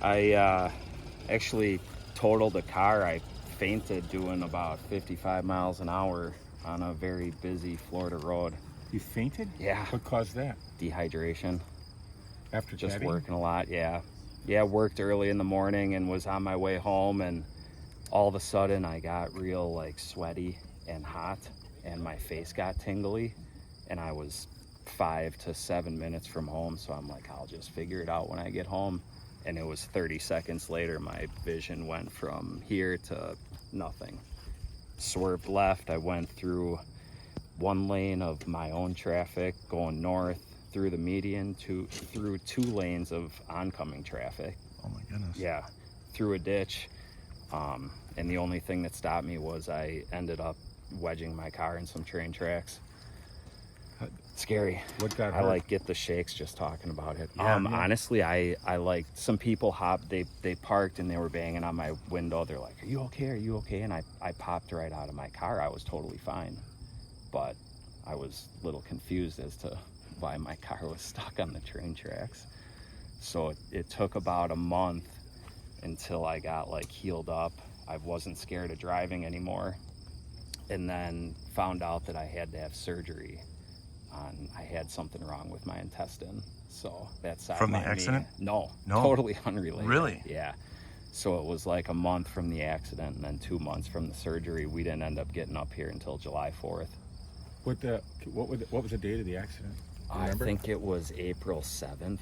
I actually totaled a car. I fainted doing about 55 miles an hour on a very busy Florida road. You fainted? Yeah. What caused that? Dehydration. After Just chatting? working a lot, yeah. Yeah, worked early in the morning and was on my way home, and all of a sudden I got real like sweaty and hot, and my face got tingly, and I was 5 to 7 minutes from home, so I'm like, I'll just figure it out when I get home. And it was 30 seconds later, my vision went from here to nothing. Swerved left, I went through one lane of my own traffic going north, through the median through 2 lanes of oncoming traffic. Oh my goodness. Yeah, through a ditch. And the only thing that stopped me was I ended up wedging my car in some train tracks. Scary. What got I hurt? like get the shakes just talking about it. Yeah. Honestly, I like some people they parked and they were banging on my window. They're like, "Are you okay? Are you okay?" And I popped right out of my car. I was totally fine, but I was a little confused as to why my car was stuck on the train tracks. So it took about a month until I got like healed up. I wasn't scared of driving anymore, and then found out that I had to have surgery. I had something wrong with my intestine, so that's From the accident? No, No. totally unrelated. Really? Yeah. So it was like a month from the accident and then 2 months from the surgery. We didn't end up getting up here until July 4th. What was the date of the accident? Do you I remember? think it was April 7th.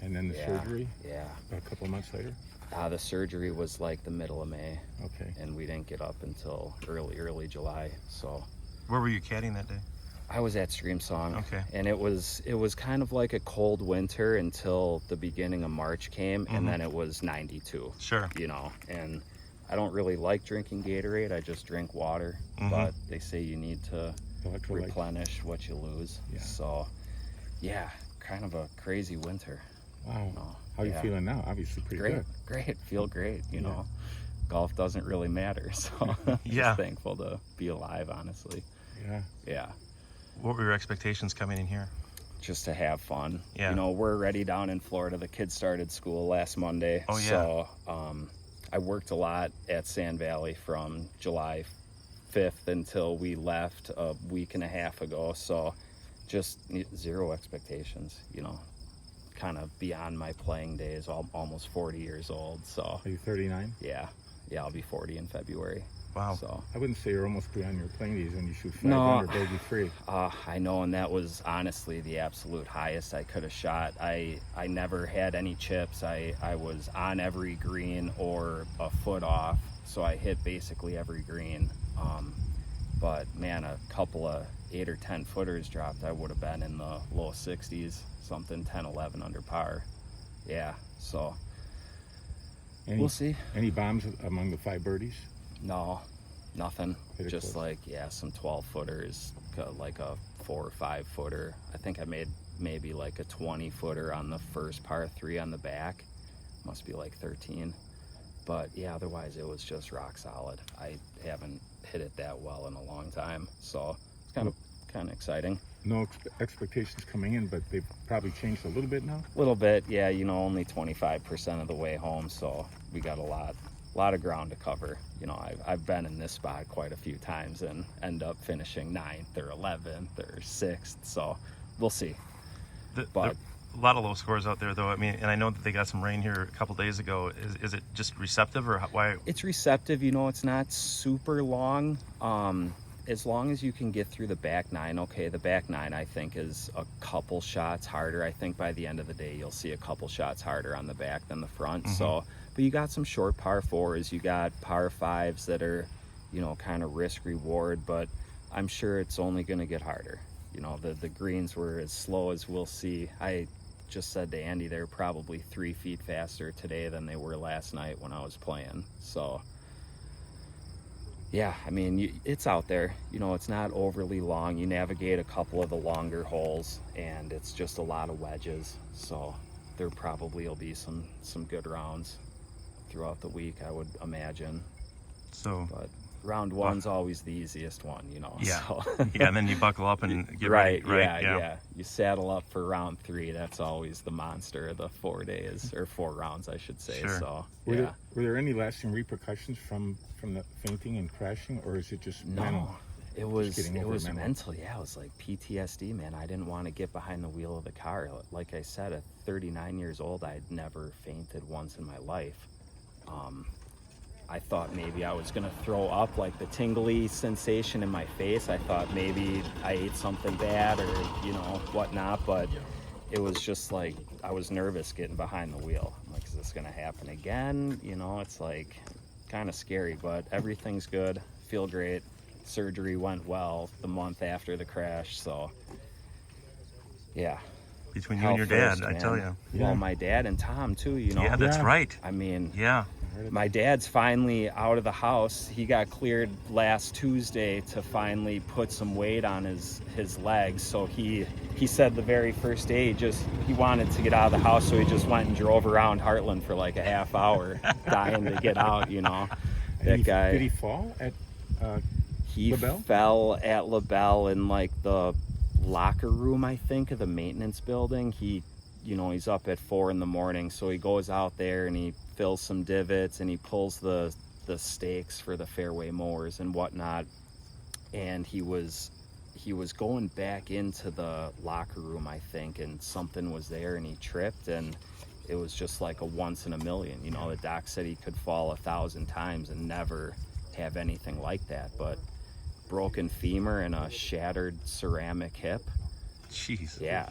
And then the Yeah. surgery Yeah. a couple of months later? The surgery was like the middle of May, Okay. and we didn't get up until early July. So Where were you caddying that day? I was at Stream Song. Okay. And it was kind of like a cold winter until the beginning of March came, and then it was 92. Sure. You know, and I don't really like drinking Gatorade. I just drink water, but they say you need to Electrolytes. replenish what you lose. Yeah. So, yeah, kind of a crazy winter. Wow. No, How are you yeah. feeling now? Obviously pretty Great, good. great, feel great. You Yeah. know, golf doesn't really matter, so Yeah. just thankful to be alive, honestly. Yeah. Yeah, What were your expectations coming in here? just to have fun. Yeah. You know, we're already down in Florida. The kids started school last Monday. Oh, yeah. So I worked a lot at Sand Valley from July 5th until we left a week and a half ago. So just zero expectations, you know, kind of beyond my playing days, almost 40 years old. So Are you 39? yeah, I'll be 40 in February. Wow. So I wouldn't say you're almost beyond your playing days when you shoot 5 No. under bogey free. I know, and that was honestly the absolute highest I could have shot. I never had any chips. I was on every green or a foot off, so I hit basically every green. But man, a couple of 8 or 10 footers dropped, I would have been in the low 60s, something 10, 11 under par. Yeah, so we'll see. Any bombs among the 5 birdies? No, nothing. Hit it Just close. like, yeah, some 12 footers, like a 4 or 5 footer. I think I made maybe like a 20 footer on the first par 3 on the back. Must be like 13. But yeah, otherwise it was just rock solid. I haven't hit it that well in a long time. So it's kind of exciting. No expectations coming in, but they've probably changed a little bit now. A little bit, yeah, you know, only 25% of the way home. So we got a lot of ground to cover. You know, I've been in this spot quite a few times and end up finishing 9th or 11th or 6th, so we'll see. But A lot of low scores out there, though. I mean, and I know that they got some rain here a couple days ago. Is it just receptive, or why? it's receptive, you know, it's not super long. As long as you can get through the back 9, okay, the back 9 I think is a couple shots harder. I think by the end of the day you'll see a couple shots harder on the back than the front. So, but you got some short par 4s, you got par 5s that are, you know, kind of risk reward, but I'm sure it's only going to get harder. You know, the greens were as slow as we'll see. I just said to Andy they're probably 3 feet faster today than they were last night when I was playing. So yeah, I mean, it's out there. You know, it's not overly long. You navigate a couple of the longer holes, and it's just a lot of wedges. So there probably will be some good rounds throughout the week, I would imagine. So But round one's always the easiest one, you know. Yeah. So. Yeah, and then you buckle up and get Right, ready. Right. yeah. You saddle up for round 3. That's always the monster of the 4 days, or 4 rounds, I should say. Sure. So, Were there any lasting repercussions from the fainting and crashing, or is it just mental? No, it was getting over mental? mental. Yeah, it was like PTSD, man. I didn't want to get behind the wheel of the car. Like I said, at 39 years old, I'd never fainted once in my life. I thought maybe I was gonna throw up, like the tingly sensation in my face. I thought maybe I ate something bad or, you know, whatnot, but it was just like, I was nervous getting behind the wheel. I'm like, is this gonna happen again? You know, it's like kind of scary, but everything's good. Feel great. Surgery went well the month after the crash, so yeah. Between you and your dad, First, I man. tell you. Well, my dad and Tom too, you know. Yeah, that's Yeah. right. I mean, Yeah. my dad's finally out of the house. He got cleared last Tuesday to finally put some weight on his legs. So he said the very first day he wanted to get out of the house, so he just went and drove around Hartland for like a half hour, dying to get out, you know. And That guy. Did he fall at He LaBelle? fell at LaBelle in like the locker room, I think, of the maintenance building. He's up at 4 a.m, so he goes out there and he fills some divots and he pulls the stakes for the fairway mowers and whatnot. And he was going back into the locker room, I think, and something was there and he tripped, and it was just like a once in a million. You know, the doc said he could fall 1,000 times and never have anything like that, but broken femur and a shattered ceramic hip. Jeez. Yeah,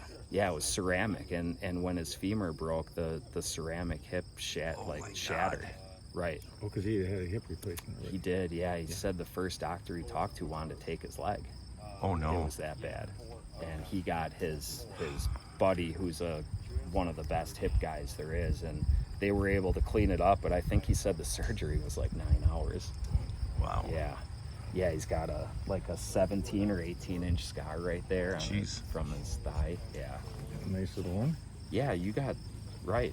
it was ceramic, and when his femur broke, the ceramic hip shattered. Right. Oh, because he had a hip replacement already. He did, yeah. He said the first doctor he talked to wanted to take his leg. Oh It no. was that bad. And he got his buddy, who's one of the best hip guys there is, and they were able to clean it up, but I think he said the surgery was like 9 hours. Wow. Yeah, he's got a 17 or 18-inch scar right there from his thigh. Yeah. Nice little one. Yeah, you got right.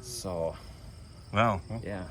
So, Well. yeah.